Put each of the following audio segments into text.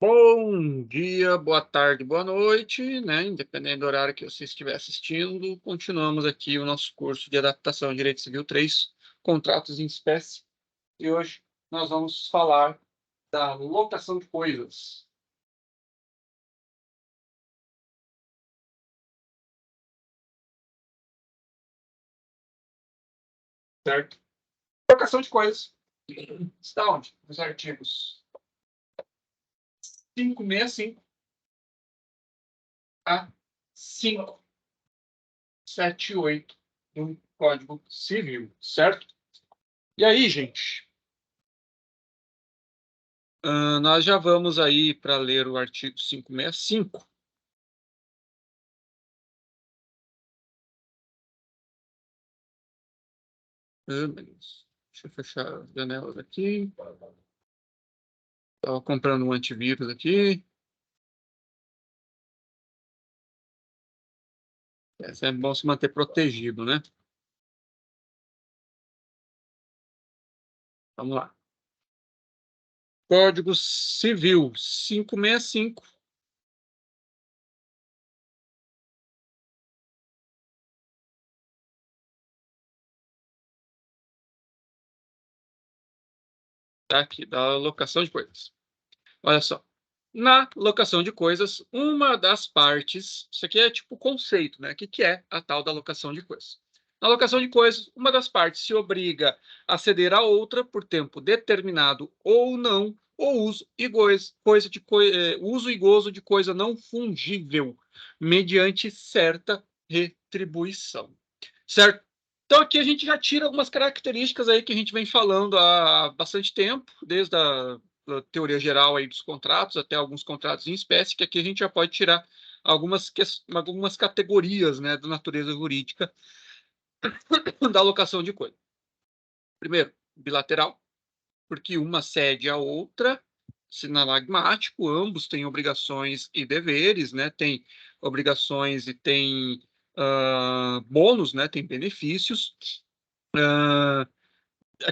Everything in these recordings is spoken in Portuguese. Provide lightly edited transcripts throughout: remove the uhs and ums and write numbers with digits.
Bom dia, boa tarde, boa noite, né? Independente do horário que você estiver assistindo, continuamos aqui o nosso curso de adaptação ao Direito Civil 3, contratos em espécie. E hoje nós vamos falar da locação de coisas, certo? Locação de coisas está onde? Nos artigos 565 a 578 do Código Civil, certo? E aí, gente, nós já vamos aí para ler o artigo 565. Beleza. Deixa eu fechar as janelas aqui. Estava comprando um antivírus aqui. É sempre bom se manter protegido, né? Vamos lá. Código Civil 565. Tá aqui, da locação de coisas. Olha só. Na locação de coisas, uma das partes, isso aqui é tipo conceito, né? O que é a tal da locação de coisas? Na locação de coisas, uma das partes se obriga a ceder a outra por tempo determinado ou não, ou uso e gozo de coisa não fungível, mediante certa retribuição. Certo? Então aqui a gente já tira algumas características aí que a gente vem falando há bastante tempo, desde a teoria geral aí dos contratos até alguns contratos em espécie, que aqui a gente já pode tirar algumas categorias, né, da natureza jurídica da alocação de coisa. Primeiro, bilateral, porque uma cede a outra, sinalagmático, ambos têm obrigações e deveres, né, tem obrigações e tem bônus, né, tem benefícios. A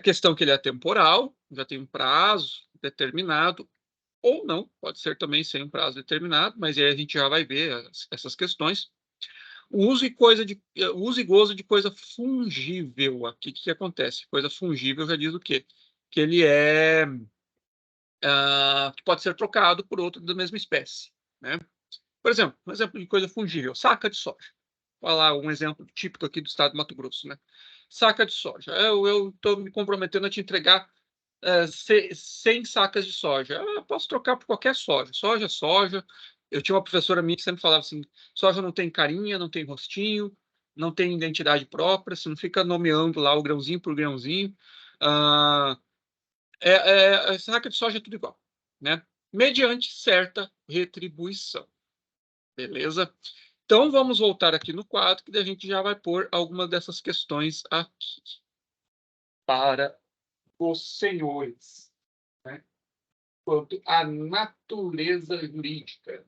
questão que ele é temporal, já tem um prazo determinado, ou não, pode ser também sem um prazo determinado, mas aí a gente já vai ver essas questões. O uso e gozo de coisa fungível. Aqui o que acontece? Coisa fungível já diz o quê? Que ele que pode ser trocado por outro da mesma espécie, né? Por exemplo, um exemplo de coisa fungível, saca de soja. Vou falar um exemplo típico aqui do estado do Mato Grosso, né? Saca de soja. Eu estou me comprometendo a te entregar 100 sacas de soja. Eu posso trocar por qualquer soja. Soja é soja. Eu tinha uma professora minha que sempre falava assim: soja não tem carinha, não tem rostinho, não tem identidade própria, você não fica nomeando lá o grãozinho por grãozinho. Ah, saca de soja é tudo igual, né? Mediante certa retribuição. Beleza? Então, vamos voltar aqui no quadro, que a gente já vai pôr algumas dessas questões aqui para os senhores, né? Quanto à natureza jurídica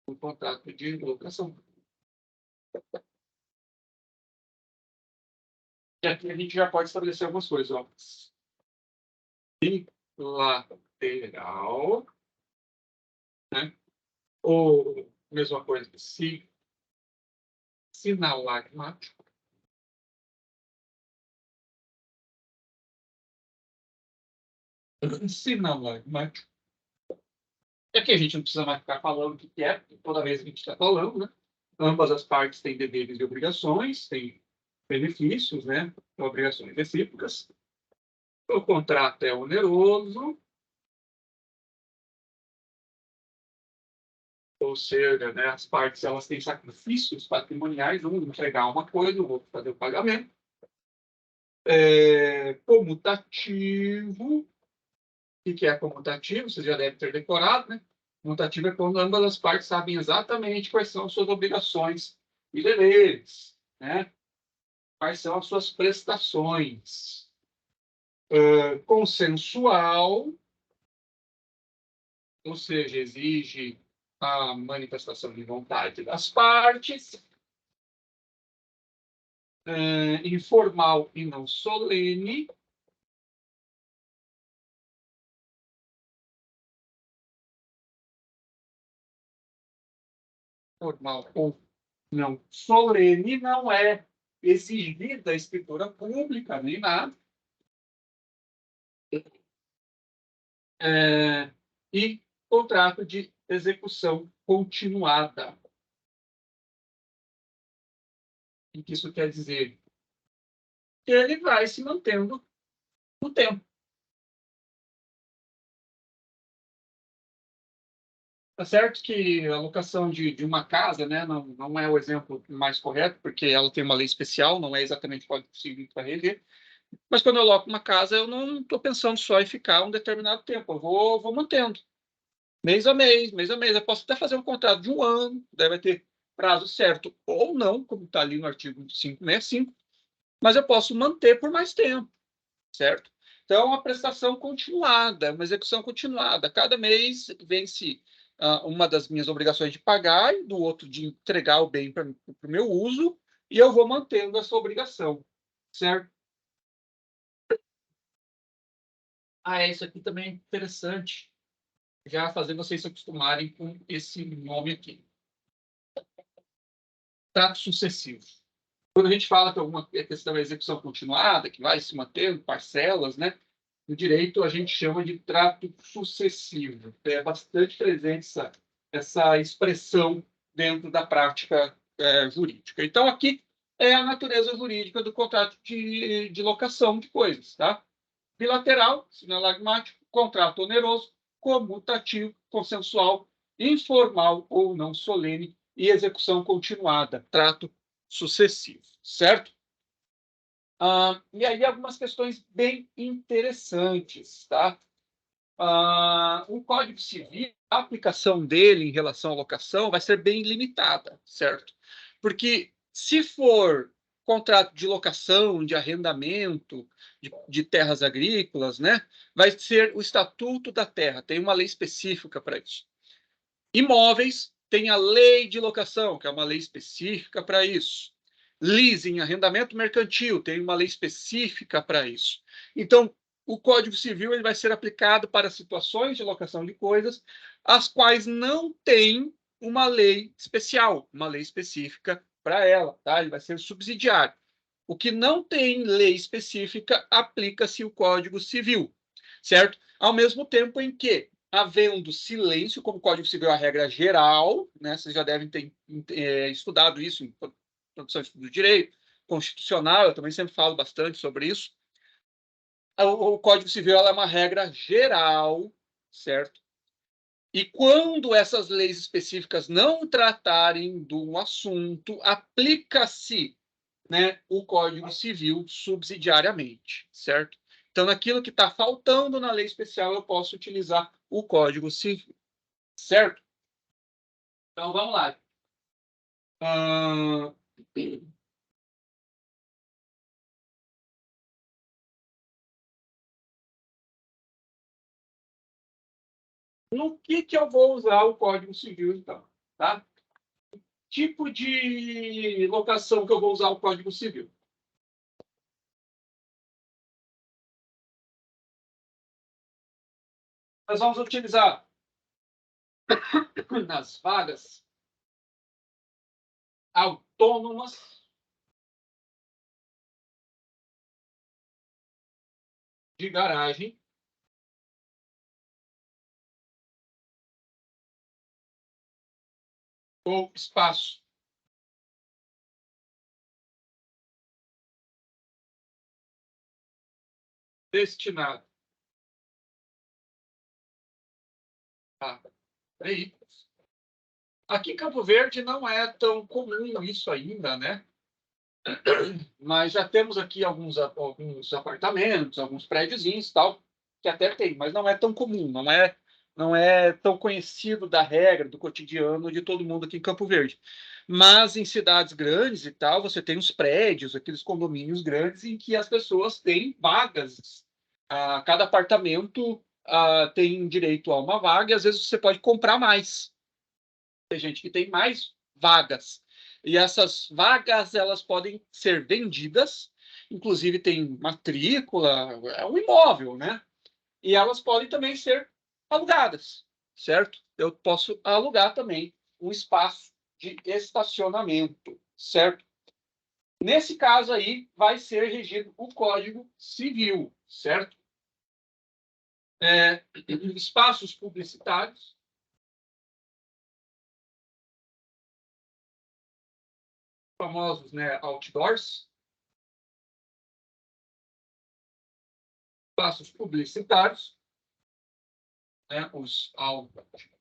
do contrato de locação. E aqui a gente já pode estabelecer algumas coisas. Ó. Bilateral, né? Ou, mesma coisa, sinalagmático. Sinalagmático. E aqui a gente não precisa mais ficar falando o que é, porque toda vez que a gente está falando, né? Ambas as partes têm deveres e obrigações, têm benefícios, né? Obrigações recíprocas. O contrato é oneroso, ou seja, né, as partes elas têm sacrifícios patrimoniais, um entregar uma coisa, o outro fazer o pagamento. Comutativo, o que é comutativo? Você já deve ter decorado, né? Comutativo é quando ambas as partes sabem exatamente quais são as suas obrigações e deveres, né? Quais são as suas prestações. Consensual, ou seja, exige a manifestação de vontade das partes. Informal e não solene. formal ou não solene, não é exigida a escritura pública nem nada. E contrato de execução continuada. O que isso quer dizer? Que ele vai se mantendo no tempo. Tá certo que a locação de uma casa, né, não é o exemplo mais correto, porque ela tem uma lei especial, não é exatamente o Código Civil para reger. Mas quando eu loco uma casa, eu não estou pensando só em ficar um determinado tempo, eu vou mantendo. Mês a mês, mês a mês. Eu posso até fazer um contrato de 1 ano, deve ter prazo certo ou não, como está ali no artigo 565, mas eu posso manter por mais tempo, certo? Então, é uma prestação continuada, uma execução continuada. Cada mês vence uma das minhas obrigações de pagar e do outro de entregar o bem para o meu uso, e eu vou mantendo essa obrigação, certo? Isso aqui também é interessante, já fazer vocês se acostumarem com esse nome aqui. Trato sucessivo. Quando a gente fala que alguma questão é execução continuada, que vai se mantendo, parcelas, né? No direito, a gente chama de trato sucessivo. É bastante presente essa expressão dentro da prática jurídica. Então, aqui é a natureza jurídica do contrato de locação de coisas, tá? Bilateral, sinalagmático, contrato oneroso, comutativo, consensual, informal ou não solene e execução continuada, trato sucessivo, certo? E aí algumas questões bem interessantes, tá? O Código Civil, a aplicação dele em relação à locação vai ser bem limitada, certo? Porque se for contrato de locação, de arrendamento de terras agrícolas, né, vai ser o Estatuto da Terra, tem uma lei específica para isso. Imóveis, tem a lei de locação, que é uma lei específica para isso. Leasing, arrendamento mercantil, tem uma lei específica para isso. Então, o Código Civil ele vai ser aplicado para situações de locação de coisas, as quais não tem uma lei especial, uma lei específica para ela, tá? Ele vai ser subsidiário. O que não tem lei específica, aplica-se o Código Civil, certo? Ao mesmo tempo em que, havendo silêncio, como o Código Civil é a regra geral, né? Vocês já devem ter estudado isso em produção de estudo do direito constitucional, eu também sempre falo bastante sobre isso. O Código Civil é uma regra geral, certo? E quando essas leis específicas não tratarem de um assunto, aplica-se, né, o Código Civil subsidiariamente, certo? Então, naquilo que está faltando na lei especial, eu posso utilizar o Código Civil, certo? Então, vamos lá. No que eu vou usar o Código Civil, então? Tá? Tipo de locação que eu vou usar o Código Civil. Nós vamos utilizar nas vagas autônomas de garagem ou espaço destinado a veículos. Aqui em Campo Verde não é tão comum isso ainda, né? Mas já temos aqui alguns apartamentos, alguns prédiozinhos e tal, que até tem, mas não é tão comum, não é tão conhecido da regra, do cotidiano de todo mundo aqui em Campo Verde. Mas em cidades grandes e tal, você tem os prédios, aqueles condomínios grandes, em que as pessoas têm vagas. Cada apartamento tem direito a uma vaga, e às vezes você pode comprar mais. Tem gente que tem mais vagas. E essas vagas, elas podem ser vendidas, inclusive tem matrícula, é um imóvel, né? E elas podem também ser alugadas, certo? Eu posso alugar também um espaço de estacionamento, certo? Nesse caso aí, vai ser regido o Código Civil, certo? Espaços publicitários, famosos, né, outdoors, espaços publicitários, né, os outdoors.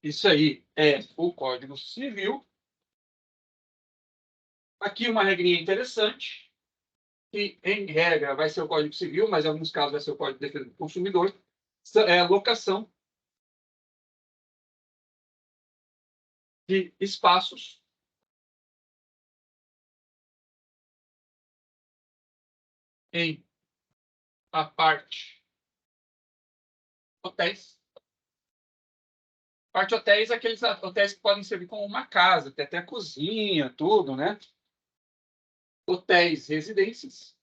Isso aí é o Código Civil. Aqui uma regrinha interessante, que em regra vai ser o Código Civil, mas em alguns casos vai ser o Código de Defesa do Consumidor, é a locação de espaços em a parte hotéis. Parte hotéis é aqueles hotéis que podem servir como uma casa, tem até a cozinha, tudo, né? Hotéis, residências.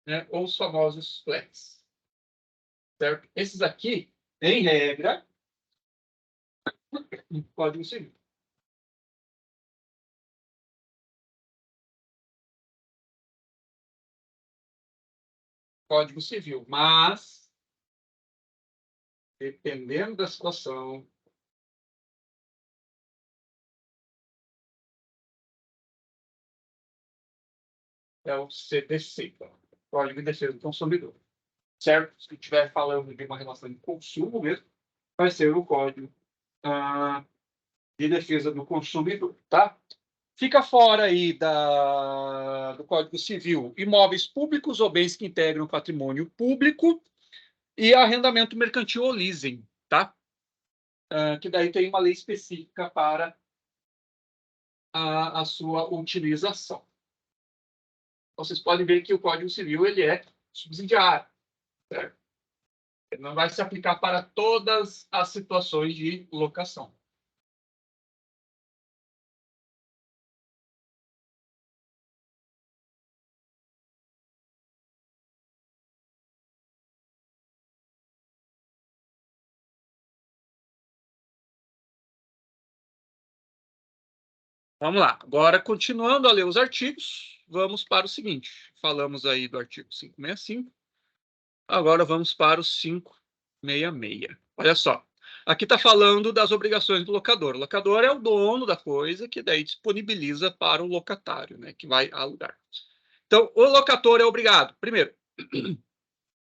Né? Ou os famosos flats. Certo? Esses aqui, em regra, Código Civil. Código Civil, mas dependendo da situação, é o CDC, Código de Defesa do Consumidor. Certo? Se estiver falando de uma relação de consumo mesmo, vai ser o Código de Defesa do Consumidor, tá? Fica fora aí do Código Civil imóveis públicos ou bens que integram patrimônio público e arrendamento mercantil ou leasing, tá? Que daí tem uma lei específica para a sua utilização. Então, vocês podem ver que o Código Civil ele é subsidiário, certo? Ele não vai se aplicar para todas as situações de locação. Vamos lá. Agora, continuando a ler os artigos, vamos para o seguinte. Falamos aí do artigo 565. Agora vamos para o 566. Olha só. Aqui está falando das obrigações do locador. O locador é o dono da coisa que daí disponibiliza para o locatário, né, que vai alugar. Então, o locator é obrigado, primeiro,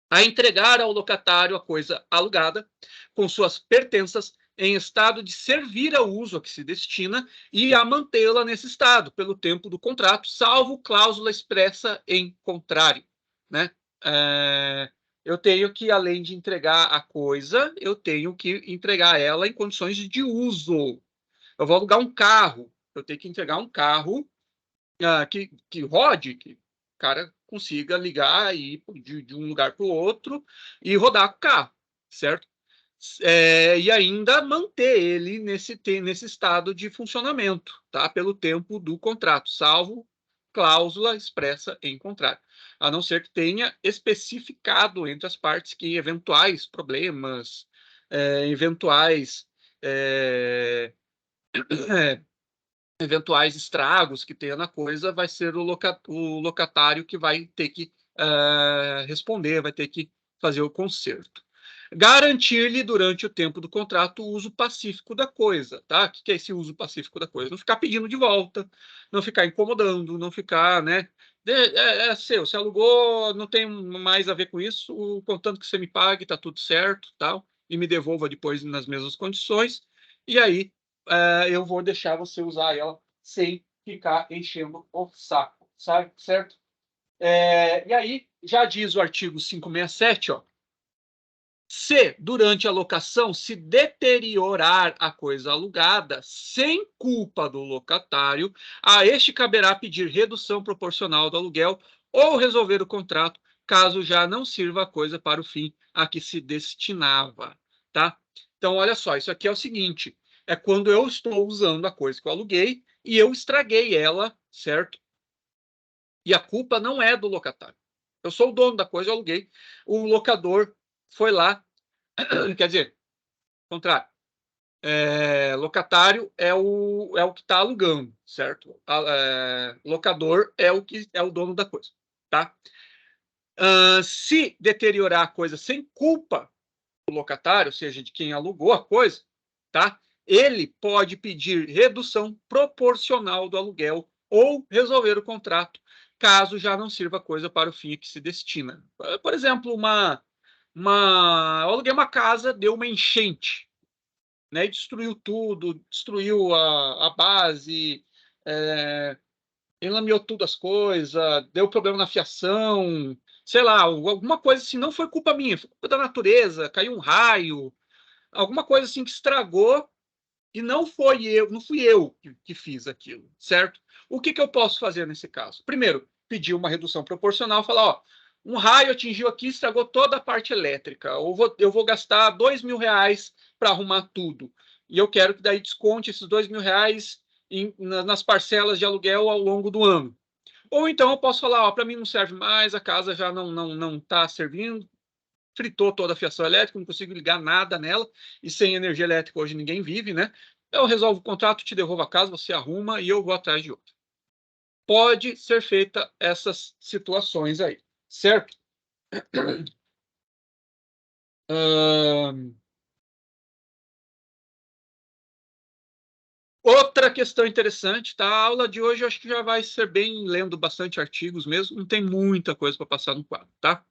a entregar ao locatário a coisa alugada, com suas pertenças, em estado de servir ao uso a que se destina e a mantê-la nesse estado, pelo tempo do contrato, salvo cláusula expressa em contrário. Né? Eu tenho que, além de entregar a coisa, eu tenho que entregar ela em condições de uso. Eu vou alugar um carro, eu tenho que entregar um carro que rode, que o cara consiga ligar e ir de um lugar para o outro e rodar com o carro, certo? E ainda manter ele nesse estado de funcionamento, tá? Pelo tempo do contrato, salvo cláusula expressa em contrato, a não ser que tenha especificado entre as partes que eventuais problemas, eventuais eventuais estragos que tenha na coisa, vai ser o locatário que vai ter que responder, vai ter que fazer o conserto. Garantir-lhe, durante o tempo do contrato, o uso pacífico da coisa. Tá? O que é esse uso pacífico da coisa? Não ficar pedindo de volta, não ficar incomodando, não ficar, né? É seu, você alugou, não tem mais a ver com isso, contanto que você me pague, tá tudo certo, tal, e me devolva depois nas mesmas condições. E aí, eu vou deixar você usar ela sem ficar enchendo o saco, sabe? Certo? E aí, já diz o artigo 567, ó, se, durante a locação, se deteriorar a coisa alugada, sem culpa do locatário, a este caberá pedir redução proporcional do aluguel ou resolver o contrato, caso já não sirva a coisa para o fim a que se destinava. Tá? Então, olha só, isso aqui é o seguinte, é quando eu estou usando a coisa que eu aluguei e eu estraguei ela, certo? E a culpa não é do locatário. Eu sou o dono da coisa, eu aluguei. O locador foi lá, quer dizer, contrário. Locatário é o que está alugando, certo? Locador é o que é o dono da coisa, tá? Se deteriorar a coisa sem culpa do locatário, ou seja, de quem alugou a coisa, tá? Ele pode pedir redução proporcional do aluguel ou resolver o contrato, caso já não sirva a coisa para o fim a que se destina. Por exemplo, eu aluguei uma casa, deu uma enchente, né? E destruiu tudo, destruiu a base, enlameou tudo as coisas, deu problema na fiação, sei lá, alguma coisa assim, não foi culpa minha, foi culpa da natureza, caiu um raio, alguma coisa assim que estragou e não fui eu que fiz aquilo, certo? O que eu posso fazer nesse caso? Primeiro, pedir uma redução proporcional, falar, ó, um raio atingiu aqui, estragou toda a parte elétrica, eu vou gastar R$2.000 para arrumar tudo, e eu quero que daí desconte esses R$2.000 nas parcelas de aluguel ao longo do ano. Ou então eu posso falar, ó, para mim não serve mais, a casa já não está servindo, fritou toda a fiação elétrica, não consigo ligar nada nela, e sem energia elétrica hoje ninguém vive, né? Eu resolvo o contrato, te devolvo a casa, você arruma e eu vou atrás de outra. Pode ser feita essas situações aí, certo? Outra questão interessante, tá? A aula de hoje eu acho que já vai ser bem lendo bastante artigos mesmo, não tem muita coisa para passar no quadro, tá?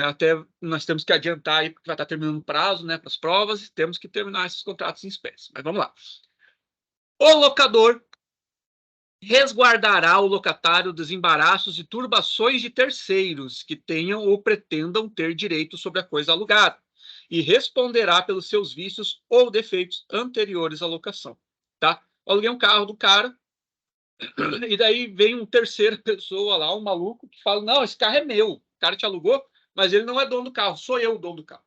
Até nós temos que adiantar aí, porque vai estar terminando o prazo, né, para as provas, e temos que terminar esses contratos em espécie. Mas vamos lá. O locador resguardará o locatário dos embaraços e turbações de terceiros que tenham ou pretendam ter direito sobre a coisa alugada e responderá pelos seus vícios ou defeitos anteriores à locação, tá? Eu aluguei um carro do cara e daí vem uma terceira pessoa lá, um maluco, que fala, não, esse carro é meu, o cara te alugou, mas ele não é dono do carro, sou eu o dono do carro.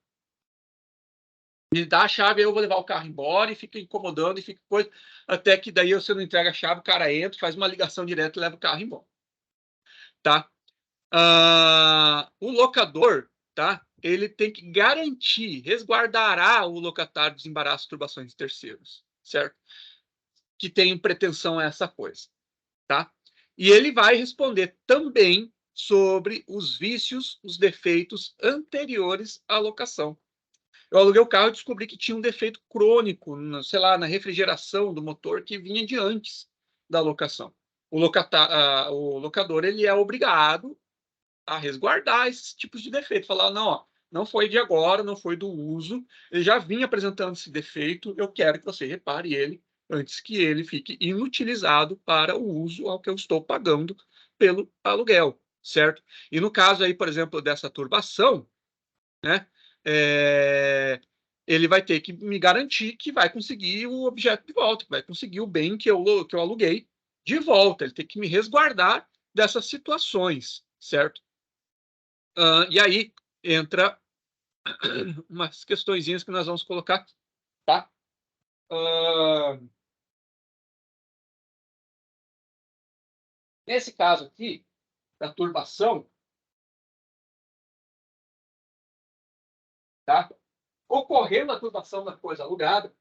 Me dá a chave, eu vou levar o carro embora e fica incomodando e fica coisa. Até que daí você não entrega a chave, o cara entra, faz uma ligação direta e leva o carro embora. Tá? O locador, tá? Ele tem que garantir, resguardará o locatário dos embaraços e turbações de terceiros, certo? Que tem pretensão a essa coisa, tá? E ele vai responder também sobre os vícios, os defeitos anteriores à locação. Eu aluguei o carro e descobri que tinha um defeito crônico, sei lá, na refrigeração do motor que vinha de antes da locação. O locador ele é obrigado a resguardar esses tipos de defeito. Falar, não, ó, não foi de agora, não foi do uso, ele já vinha apresentando esse defeito, eu quero que você repare ele antes que ele fique inutilizado para o uso ao que eu estou pagando pelo aluguel, certo? E no caso aí, por exemplo, dessa turbação, né? Ele vai ter que me garantir que vai conseguir o objeto de volta, que vai conseguir o bem que eu aluguei de volta. Ele tem que me resguardar dessas situações, certo? E aí entra umas questõezinhas que nós vamos colocar aqui, tá? Nesse caso aqui, da turbação, tá? Ocorrendo a turbação da coisa alugada,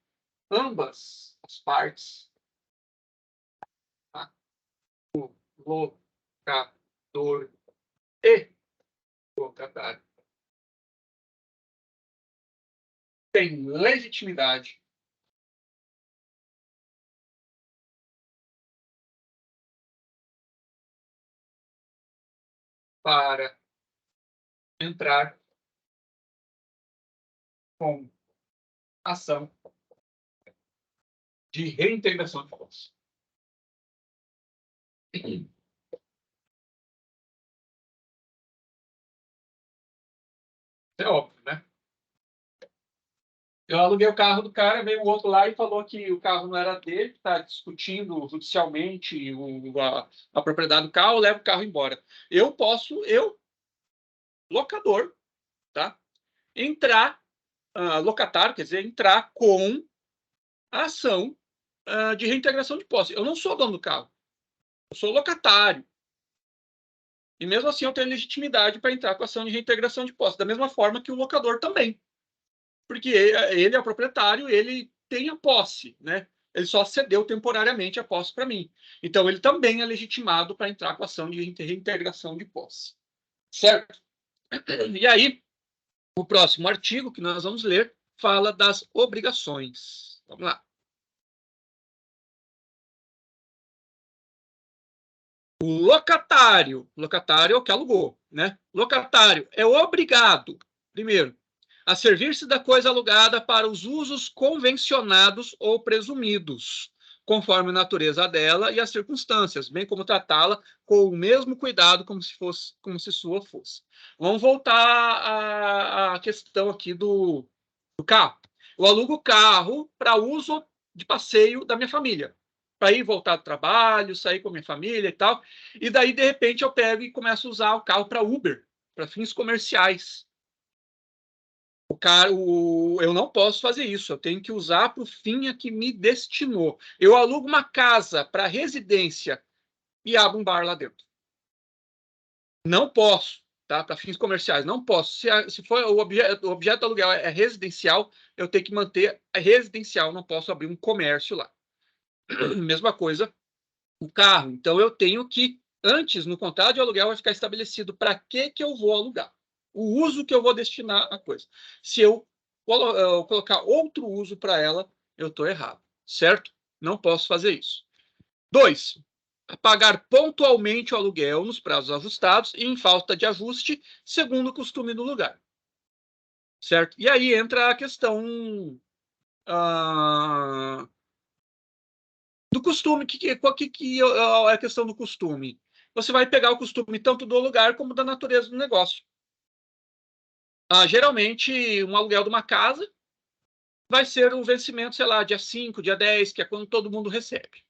ambas as partes, tá? O locador e locatário tem legitimidade para entrar com ação de reintegração de posse. É óbvio, né? Eu aluguei o carro do cara, veio o outro lá e falou que o carro não era dele, está discutindo judicialmente a propriedade do carro, leva o carro embora. Eu, locador, tá? Entrar, locatário, quer dizer, entrar com a ação de reintegração de posse. Eu não sou dono do carro, eu sou locatário. E mesmo assim eu tenho legitimidade para entrar com a ação de reintegração de posse, da mesma forma que o locador também. Porque ele é o proprietário, ele tem a posse, né? Ele só cedeu temporariamente a posse para mim. Então ele também é legitimado para entrar com a ação de reintegração de posse. Certo? E aí, o próximo artigo que nós vamos ler fala das obrigações. Vamos lá. O locatário é o que alugou, né? Locatário é obrigado, primeiro, a servir-se da coisa alugada para os usos convencionados ou presumidos, conforme a natureza dela e as circunstâncias, bem como tratá-la com o mesmo cuidado como se sua fosse. Vamos voltar à questão aqui do carro. Eu alugo o carro para uso de passeio da minha família, para ir voltar do trabalho, sair com a minha família e tal. E daí, de repente, eu pego e começo a usar o carro para Uber, para fins comerciais. Eu não posso fazer isso, eu tenho que usar para o fim a que me destinou. Eu alugo uma casa para residência e abro um bar lá dentro. Não posso, tá? Para fins comerciais, não posso. Se for o objeto do aluguel é residencial, eu tenho que manter residencial, não posso abrir um comércio lá. Mesma coisa, o carro. Então, eu tenho que, antes, no contrato de aluguel, vai ficar estabelecido para que eu vou alugar, o uso que eu vou destinar à coisa. Se eu colocar outro uso para ela, eu estou errado, certo? Não posso fazer isso. 2. Pagar pontualmente o aluguel nos prazos ajustados e em falta de ajuste, segundo o costume do lugar. Certo? E aí entra a questão do costume. Que é a questão do costume? Você vai pegar o costume tanto do lugar como da natureza do negócio. Geralmente, um aluguel de uma casa vai ser um vencimento, sei lá, dia 5, dia 10, que é quando todo mundo recebe.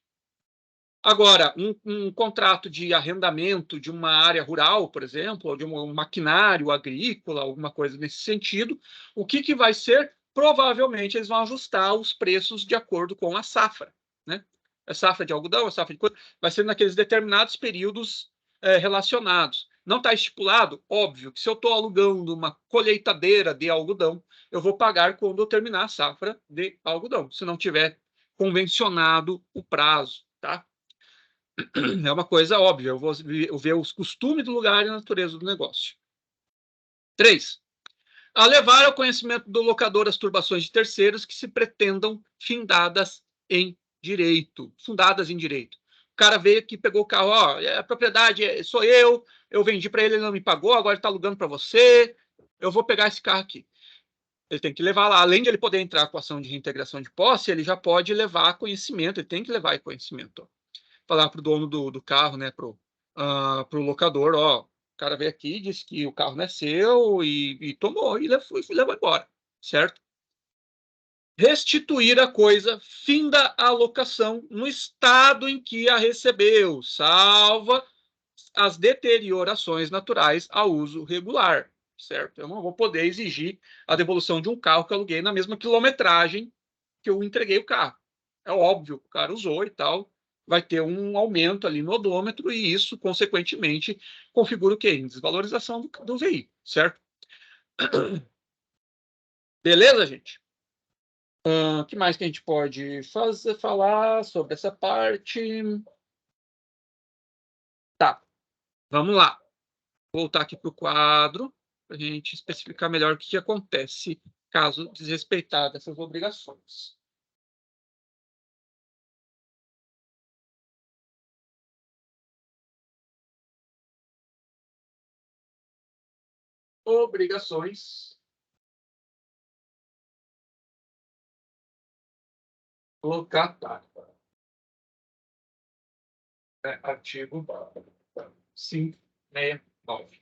Agora, um contrato de arrendamento de uma área rural, por exemplo, ou de um maquinário agrícola, alguma coisa nesse sentido, o que vai ser? Provavelmente eles vão ajustar os preços de acordo com a safra, né? A safra de algodão, a safra de coisa, vai ser naqueles determinados períodos relacionados. Não está estipulado? Óbvio que se eu estou alugando uma colheitadeira de algodão, eu vou pagar quando eu terminar a safra de algodão, se não tiver convencionado o prazo, tá? É uma coisa óbvia, eu vou ver os costumes do lugar e a natureza do negócio. 3. A levar ao conhecimento do locador as turbações de terceiros que se pretendam fundadas em direito. O cara veio aqui, pegou o carro, ó, a propriedade sou eu vendi para ele, ele não me pagou, agora ele está alugando para você, eu vou pegar esse carro aqui. Ele tem que levar lá, além de ele poder entrar com a ação de reintegração de posse, ele já pode levar conhecimento, ele tem que levar conhecimento, falar para o dono do carro, né, pro locador, ó, o cara veio aqui, disse que o carro não é seu e tomou e levou embora, certo? Restituir a coisa, finda a locação no estado em que a recebeu, salva as deteriorações naturais ao uso regular, certo? Eu não vou poder exigir a devolução de um carro que eu aluguei na mesma quilometragem que eu entreguei o carro. É óbvio, o cara usou e tal, vai ter um aumento ali no odômetro e isso, consequentemente, configura o quê? Desvalorização do veículo, certo? Beleza, gente? O que mais que a gente pode falar sobre essa parte? Tá, vamos lá. Voltar aqui para o quadro, para a gente especificar melhor o que acontece caso desrespeitar dessas obrigações. Obrigações locatárias. Artigo 569.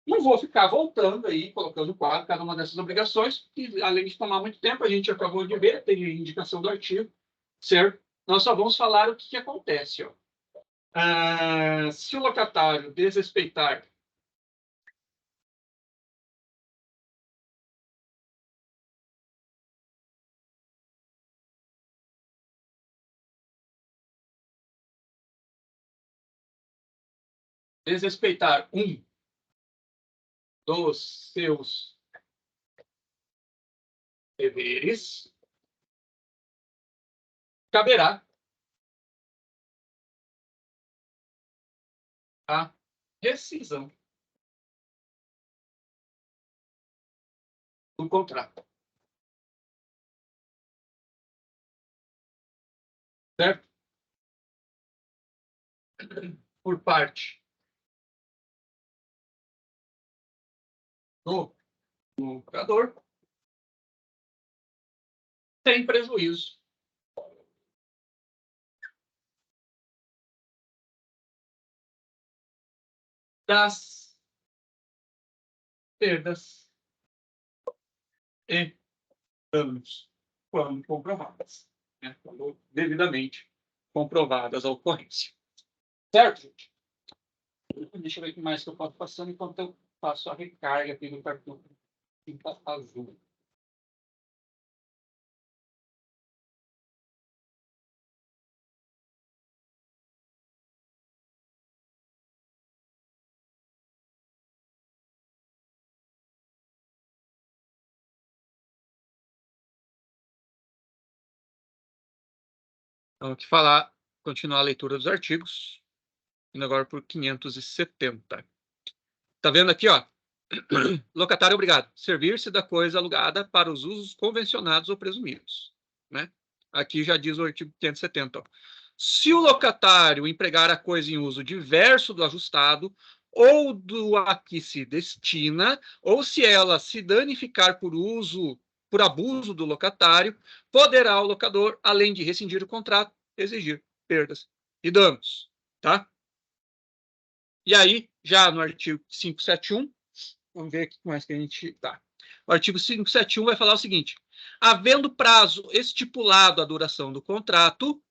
Não vou ficar voltando aí, colocando quadro, cada uma dessas obrigações, que além de tomar muito tempo, a gente acabou de ver, tem a indicação do artigo, certo? Nós só vamos falar o que acontece. Ó. Se o locatário desrespeitar desrespeitar um dos seus deveres, caberá a rescisão do contrato. Certo? Por parte do lucrador, sem prejuízo das perdas e danos, quando comprovadas, né? Quando devidamente comprovadas a ocorrência. Certo, gente? Deixa eu ver o que mais que eu posso passando enquanto eu faço a recarga aqui no cartão azul. Então, aqui falar, continuar a leitura dos artigos, indo agora por 570. Tá vendo aqui, ó? Locatário obrigado a servir-se da coisa alugada para os usos convencionados ou presumidos, né? Aqui já diz o artigo 570, ó. Se o locatário empregar a coisa em uso diverso do ajustado ou do a que se destina, ou se ela se danificar por abuso do locatário, poderá o locador, além de rescindir o contrato, exigir perdas e danos, tá? E aí, já no artigo 571, vamos ver aqui mais que a gente tá. O artigo 571 vai falar o seguinte: havendo prazo estipulado a duração do contrato,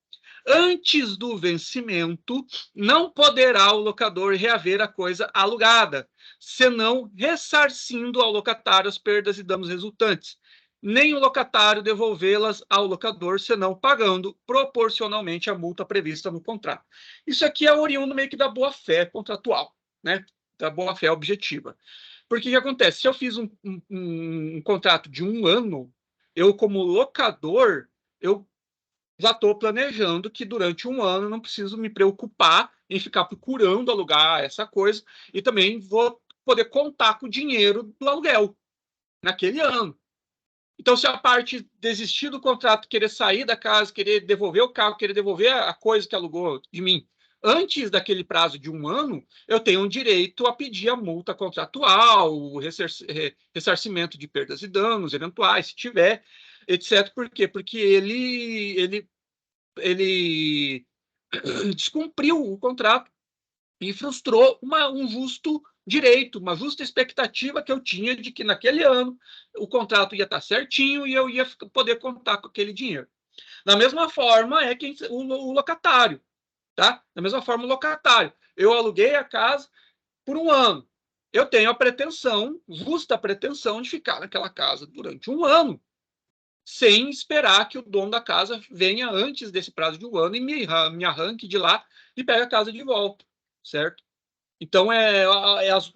antes do vencimento, não poderá o locador reaver a coisa alugada, senão ressarcindo ao locatário as perdas e danos resultantes, nem o locatário devolvê-las ao locador, senão pagando proporcionalmente a multa prevista no contrato. Isso aqui é oriundo meio que da boa-fé contratual, né? Da boa-fé objetiva. Porque o que acontece? Se eu fiz um contrato de 1 ano, eu, como locador, eu já estou planejando que durante 1 ano não preciso me preocupar em ficar procurando alugar essa coisa e também vou poder contar com o dinheiro do aluguel naquele ano. Então, se a parte desistir do contrato, querer sair da casa, querer devolver o carro, querer devolver a coisa que alugou de mim, antes daquele prazo de 1 ano, eu tenho um direito a pedir a multa contratual, o ressarcimento de perdas e danos eventuais, se tiver, etc. Por quê? Porque ele descumpriu o contrato e frustrou um justo direito, uma justa expectativa que eu tinha de que naquele ano o contrato ia estar certinho e eu ia poder contar com aquele dinheiro. Da mesma forma é o locatário, tá? Da mesma forma o locatário. Eu aluguei a casa por 1 ano. Eu tenho a pretensão, justa pretensão, de ficar naquela casa durante 1 ano, sem esperar que o dono da casa venha antes desse prazo de 1 ano e me arranque de lá e pegue a casa de volta, certo? Então,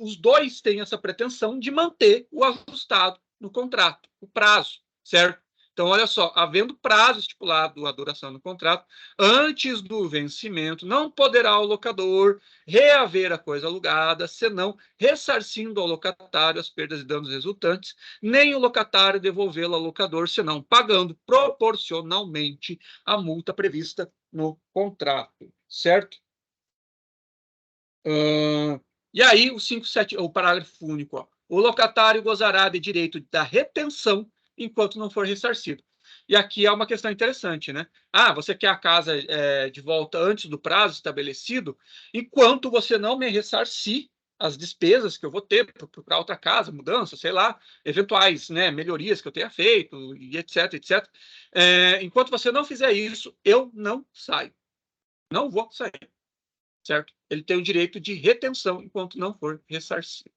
os dois têm essa pretensão de manter o ajustado no contrato, o prazo, certo? Então, olha só, havendo prazo estipulado a duração do contrato, antes do vencimento, não poderá o locador reaver a coisa alugada, senão ressarcindo ao locatário as perdas e danos resultantes, nem o locatário devolvê-la ao locador, senão pagando proporcionalmente a multa prevista no contrato, certo? E aí, o parágrafo único, ó, o locatário gozará de direito da retenção enquanto não for ressarcido. E aqui é uma questão interessante, né? Ah, você quer a casa de volta antes do prazo estabelecido, enquanto você não me ressarcir as despesas que eu vou ter para outra casa, mudança, sei lá, eventuais, né, melhorias que eu tenha feito, e etc, etc. Enquanto você não fizer isso, eu não saio. Não vou sair. Certo? Ele tem o direito de retenção enquanto não for ressarcido.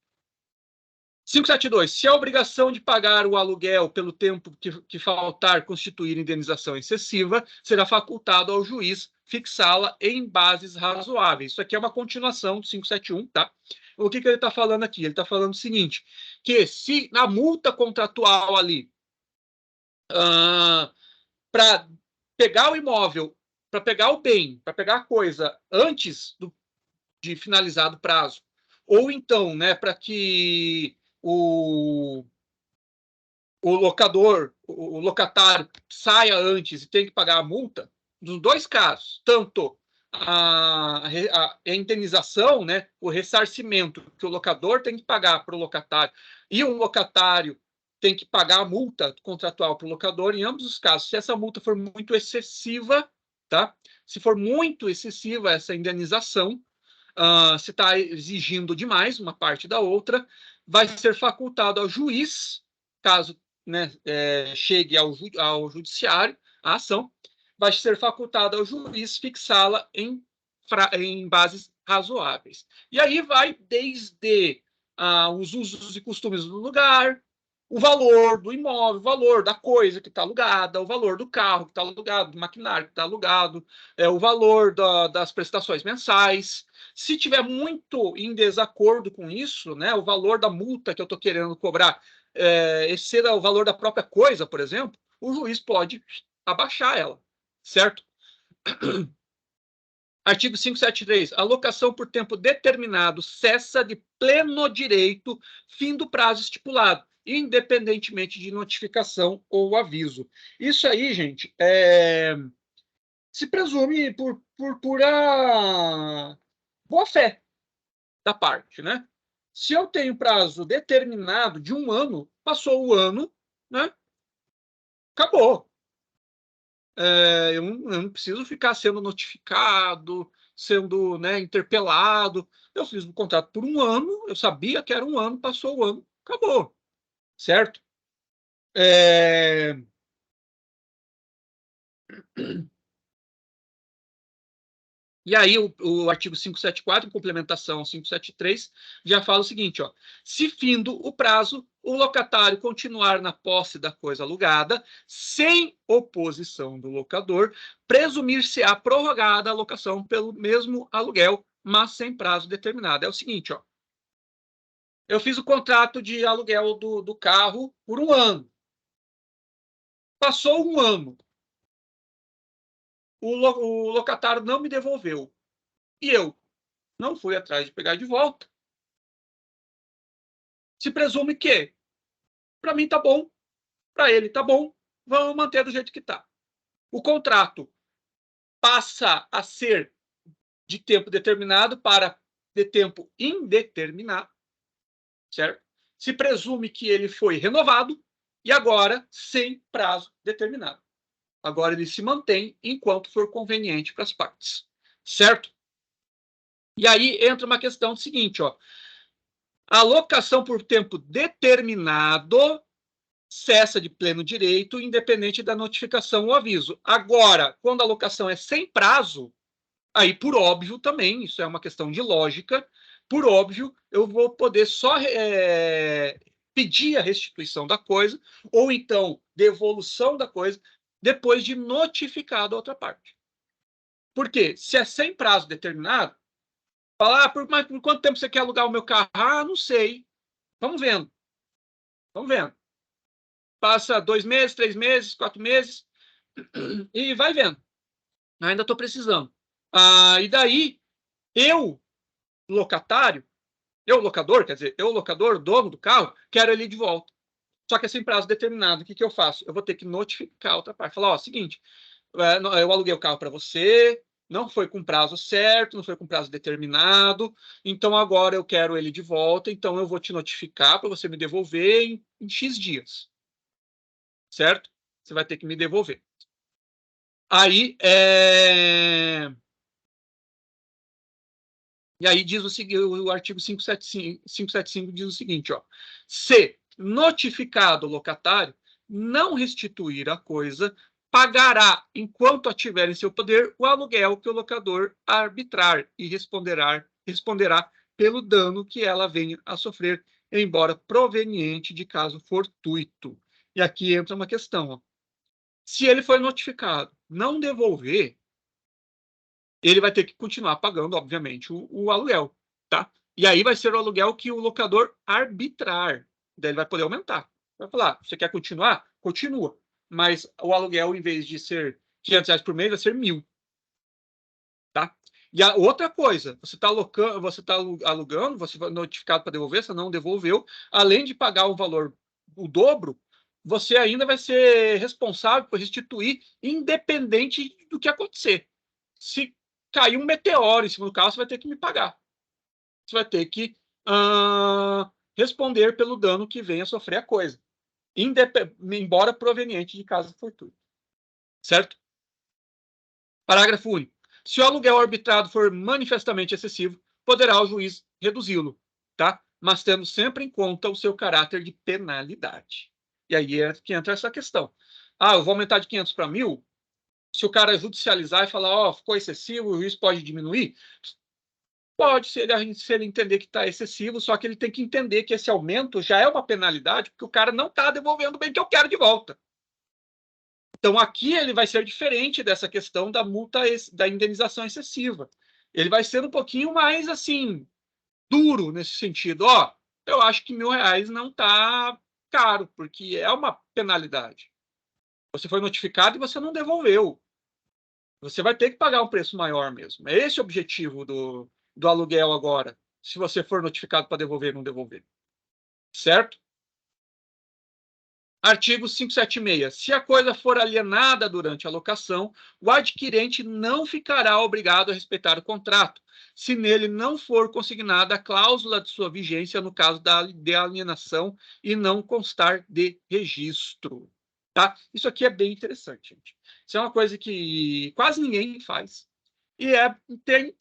572. Se a obrigação de pagar o aluguel pelo tempo que faltar constituir indenização excessiva, será facultado ao juiz fixá-la em bases razoáveis. Isso aqui é uma continuação do 571, tá? O que ele está falando aqui? Ele está falando o seguinte, que se na multa contratual ali, para pegar o imóvel, para pegar o bem, para pegar a coisa antes de finalizado o prazo, ou então, né, para que o locador, o locatário saia antes e tem que pagar a multa, nos dois casos, tanto a indenização, né, o ressarcimento que o locador tem que pagar para o locatário e o locatário tem que pagar a multa contratual para o locador, em ambos os casos, se essa multa for muito excessiva, tá? Se for muito excessiva essa indenização, se está exigindo demais uma parte da outra, vai ser facultado ao juiz, caso, né, chegue ao judiciário, a ação, vai ser facultado ao juiz fixá-la em bases razoáveis. E aí vai desde os usos e costumes do lugar, o valor do imóvel, o valor da coisa que está alugada, o valor do carro que está alugado, do maquinário que está alugado, o valor das prestações mensais. Se tiver muito em desacordo com isso, né, o valor da multa que eu estou querendo cobrar exceda o valor da própria coisa, por exemplo, o juiz pode abaixar ela, certo? Artigo 573. A locação por tempo determinado cessa de pleno direito, fim do prazo estipulado, independentemente de notificação ou aviso. Isso aí, gente, se presume por pura boa-fé da parte, né? Se eu tenho prazo determinado de 1 ano, passou o ano, né? Acabou. Eu não preciso ficar sendo notificado, sendo, né, interpelado. Eu fiz o contrato por 1 ano, eu sabia que era 1 ano, passou o ano, acabou, certo? E aí o artigo 574, em complementação ao 573, já fala o seguinte, ó, se findo o prazo, o locatário continuar na posse da coisa alugada, sem oposição do locador, presumir-se-á prorrogada a locação pelo mesmo aluguel, mas sem prazo determinado. É o seguinte, ó, eu fiz o contrato de aluguel do carro por 1 ano. Passou 1 ano. O locatário não me devolveu. E eu não fui atrás de pegar de volta. Se presume que, para mim tá bom, para ele tá bom, vamos manter do jeito que tá. O contrato passa a ser de tempo determinado para de tempo indeterminado, certo? Se presume que ele foi renovado e agora sem prazo determinado. Agora ele se mantém enquanto for conveniente para as partes, certo? E aí entra uma questão seguinte, ó. A locação por tempo determinado cessa de pleno direito, independente da notificação ou aviso. Agora, quando a locação é sem prazo, aí, por óbvio, também, isso é uma questão de lógica, por óbvio, eu vou poder só pedir a restituição da coisa, ou então devolução da coisa, depois de notificado a outra parte. Por quê? Se é sem prazo determinado, falar, por quanto tempo você quer alugar o meu carro? Ah, não sei. Vamos vendo. Vamos vendo. Passa 2 meses, 3 meses, 4 meses, e vai vendo. Ainda estou precisando. E daí, eu, locatário, eu, locador, quer dizer, eu, locador, dono do carro, quero ele de volta. Só que é sem prazo determinado. O que eu faço? Eu vou ter que notificar a outra parte. Falar, ó, seguinte, eu aluguei o carro para você, não foi com prazo certo, não foi com prazo determinado, então agora eu quero ele de volta, então eu vou te notificar para você me devolver em X dias. Certo? Você vai ter que me devolver. Aí, E aí diz o artigo 575 diz o seguinte, ó, se notificado o locatário não restituir a coisa, pagará, enquanto a tiver em seu poder, o aluguel que o locador arbitrar e responderá pelo dano que ela venha a sofrer embora proveniente de caso fortuito. E aqui entra uma questão, ó. Se ele foi notificado, não devolver, ele vai ter que continuar pagando, obviamente, o aluguel, tá? E aí vai ser o aluguel que o locador arbitrar. Daí ele vai poder aumentar. Vai falar, você quer continuar? Continua. Mas o aluguel, em vez de ser R$500 por mês, vai ser 1.000. Tá? E a outra coisa, você está alugando, você foi notificado para devolver, você não devolveu, além de pagar o valor, o dobro, você ainda vai ser responsável por restituir, independente do que acontecer. Se cair um meteoro em cima do carro, você vai ter que me pagar. Você vai ter que responder pelo dano que venha a sofrer a coisa, embora proveniente de caso fortuito. Certo? Parágrafo único. Se o aluguel arbitrado for manifestamente excessivo, poderá o juiz reduzi-lo, tá? Mas tendo sempre em conta o seu caráter de penalidade. E aí é que entra essa questão. Eu vou aumentar de 500 para 1.000. Se o cara judicializar e falar, ficou excessivo, o juiz pode diminuir? Pode, se ele entender que está excessivo, só que ele tem que entender que esse aumento já é uma penalidade, porque o cara não está devolvendo o bem que eu quero de volta. Então, aqui ele vai ser diferente dessa questão da multa, da indenização excessiva. Ele vai ser um pouquinho mais, assim, duro nesse sentido. Eu acho que R$1.000 não está caro, porque é uma penalidade. Você foi notificado e você não devolveu. Você vai ter que pagar um preço maior mesmo. É esse o objetivo do aluguel agora, se você for notificado para devolver ou não devolver. Certo? Artigo 576. Se a coisa for alienada durante a locação, o adquirente não ficará obrigado a respeitar o contrato, se nele não for consignada a cláusula de sua vigência no caso de alienação e não constar de registro. Tá? Isso aqui é bem interessante, gente. Isso é uma coisa que quase ninguém faz. E é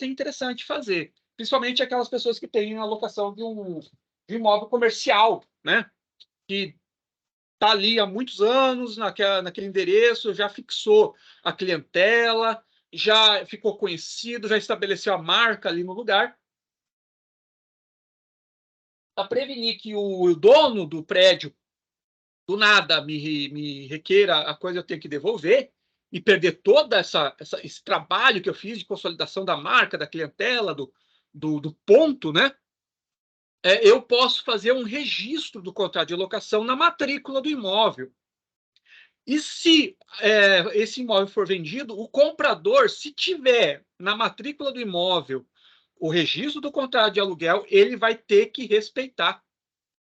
interessante fazer. Principalmente aquelas pessoas que têm a locação de um imóvel comercial, né? Que está ali há muitos anos naquele endereço, já fixou a clientela, já ficou conhecido, já estabeleceu a marca ali no lugar. Para prevenir que o dono do prédio, do nada, me requeira a coisa, eu tenho que devolver, e perder todo esse trabalho que eu fiz de consolidação da marca, da clientela, do ponto, né? Eu posso fazer um registro do contrato de locação na matrícula do imóvel. E se esse imóvel for vendido, o comprador, se tiver na matrícula do imóvel o registro do contrato de aluguel, ele vai ter que respeitar.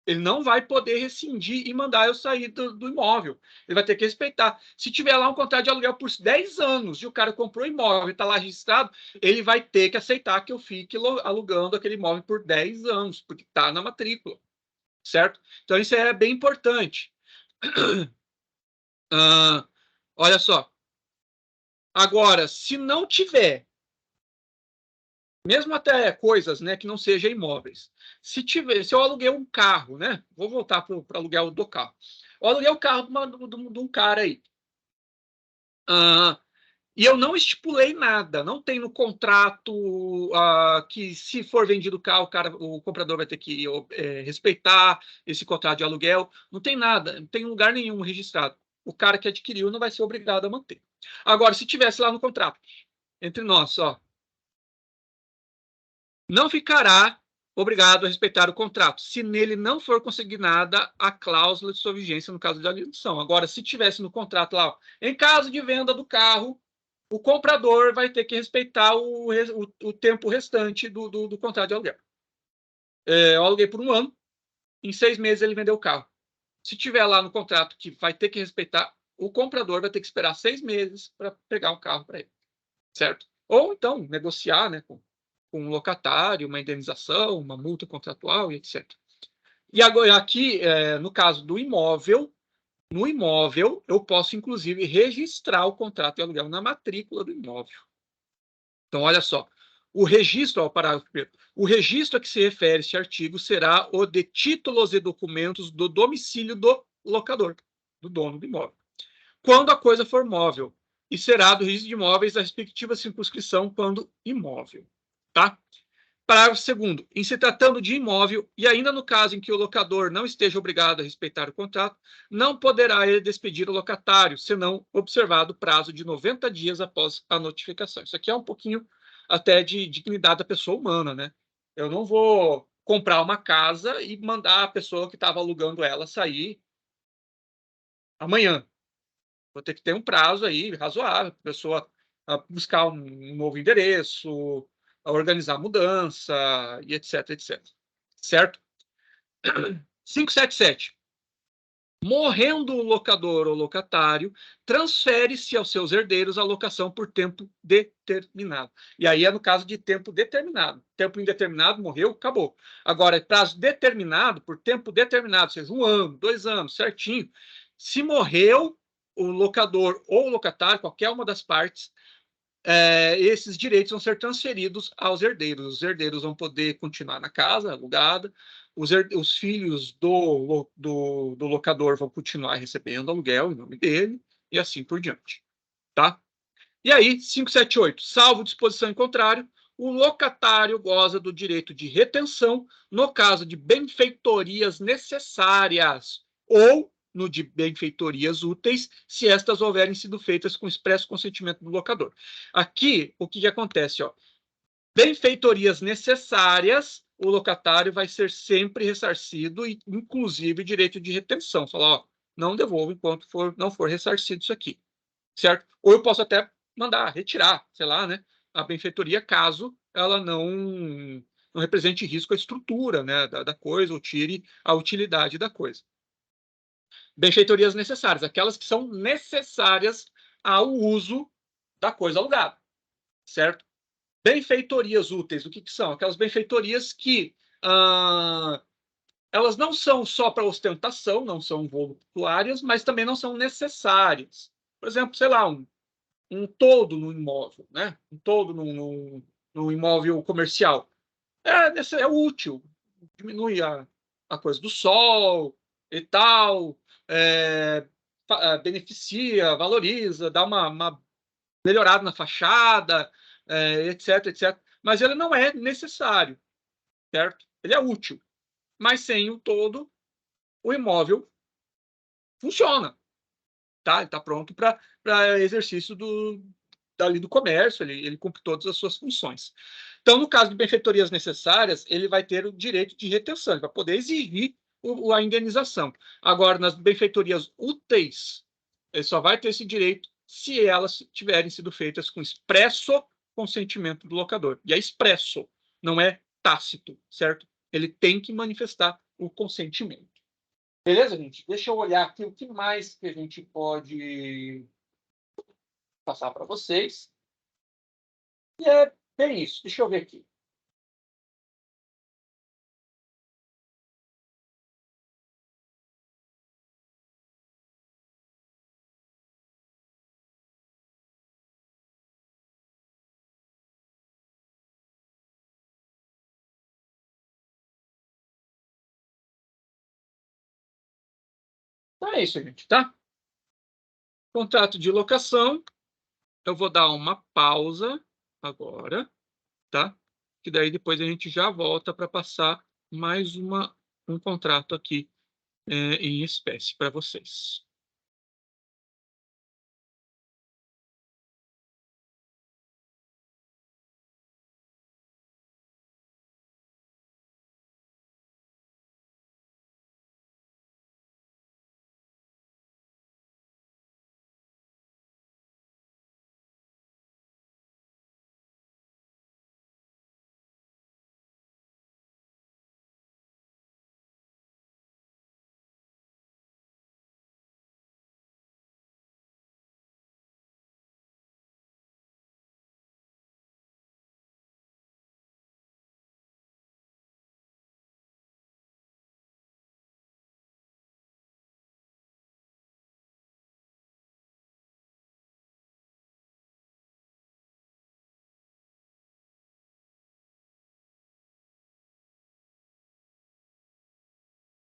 Ele não vai poder rescindir e mandar eu sair do imóvel. Ele vai ter que respeitar. Se tiver lá um contrato de aluguel por 10 anos e o cara comprou o imóvel e está lá registrado, ele vai ter que aceitar que eu fique alugando aquele imóvel por 10 anos, porque está na matrícula. Certo? Então, isso é bem importante. Olha só. Agora, se não tiver, mesmo até coisas, né, que não sejam imóveis, se eu aluguei um carro, né, vou voltar para o aluguel do carro. Eu aluguei o carro de um cara aí. E eu não estipulei nada, não tem no contrato que se for vendido o carro, o comprador vai ter que respeitar esse contrato de aluguel. Não tem nada, não tem lugar nenhum registrado. O cara que adquiriu não vai ser obrigado a manter. Agora, se tivesse lá no contrato, entre nós, não ficará obrigado a respeitar o contrato, se nele não for consignada a cláusula de sua vigência no caso de alienação. Agora, se tivesse no contrato lá, em caso de venda do carro, o comprador vai ter que respeitar o tempo restante do contrato de aluguel. Eu aluguei por 1 ano, em 6 meses ele vendeu o carro. Se tiver lá no contrato que vai ter que respeitar, o comprador vai ter que esperar 6 meses para pegar o carro para ele, certo? Ou então negociar, né, com um locatário, uma indenização, uma multa contratual e etc. E agora aqui, no caso do imóvel, no imóvel eu posso inclusive registrar o contrato de aluguel na matrícula do imóvel. Então, olha só, o registro, parágrafo primeiro, o registro a que se refere este artigo será o de títulos e documentos do domicílio do locador, do dono do imóvel, quando a coisa for móvel, e será do registro de imóveis da respectiva circunscrição quando imóvel, tá? Parágrafo 2º. Em se tratando de imóvel, e ainda no caso em que o locador não esteja obrigado a respeitar o contrato, não poderá ele despedir o locatário, senão observado o prazo de 90 dias após a notificação. Isso aqui é um pouquinho até de dignidade da pessoa humana, né? Eu não vou comprar uma casa e mandar a pessoa que estava alugando ela sair amanhã. Vou ter que ter um prazo aí razoável para a pessoa buscar um novo endereço, a organizar a mudança e etc, etc. Certo? 577. Morrendo o locador ou locatário, transfere-se aos seus herdeiros a locação por tempo determinado. E aí é no caso de tempo determinado. Tempo indeterminado, morreu, acabou. Agora, prazo determinado, por tempo determinado, seja 1 ano, 2 anos, certinho. Se morreu o locador ou o locatário, qualquer uma das partes, esses direitos vão ser transferidos aos herdeiros. Os herdeiros vão poder continuar na casa alugada, os filhos do locador vão continuar recebendo aluguel em nome dele, e assim por diante. Tá? E aí, 578, salvo disposição em contrário, o locatário goza do direito de retenção no caso de benfeitorias necessárias ou no de benfeitorias úteis, se estas houverem sido feitas com expresso consentimento do locador. Aqui, o que acontece? Ó? Benfeitorias necessárias, o locatário vai ser sempre ressarcido, inclusive direito de retenção. Falar, ó, não devolvo enquanto não for ressarcido isso aqui. Certo? Ou eu posso até mandar retirar, sei lá, né, a benfeitoria, caso ela não represente risco à estrutura, né, da coisa, ou tire a utilidade da coisa. Benfeitorias necessárias, aquelas que são necessárias ao uso da coisa alugada, certo? Benfeitorias úteis, o que são? Aquelas benfeitorias que elas não são só para ostentação, não são voluptuárias, mas também não são necessárias. Por exemplo, sei lá, um todo no imóvel, né? Um todo no imóvel comercial. É útil, diminui a coisa do sol e tal, beneficia, valoriza, dá uma melhorada na fachada, etc, etc. Mas ele não é necessário, certo? Ele é útil. Mas sem o todo, o imóvel funciona. Tá? Ele está pronto para exercício dali do comércio, ele cumpre todas as suas funções. Então, no caso de benfeitorias necessárias, ele vai ter o direito de retenção, ele vai poder exigir a indenização. Agora, nas benfeitorias úteis, ele só vai ter esse direito se elas tiverem sido feitas com expresso consentimento do locador. E é expresso, não é tácito, certo? Ele tem que manifestar o consentimento. Beleza, gente? Deixa eu olhar aqui o que mais que a gente pode passar para vocês. E é bem isso. Deixa eu ver aqui. Então é isso, gente, tá? Contrato de locação. Eu vou dar uma pausa agora, tá? Que daí depois a gente já volta para passar mais um contrato aqui em espécie para vocês.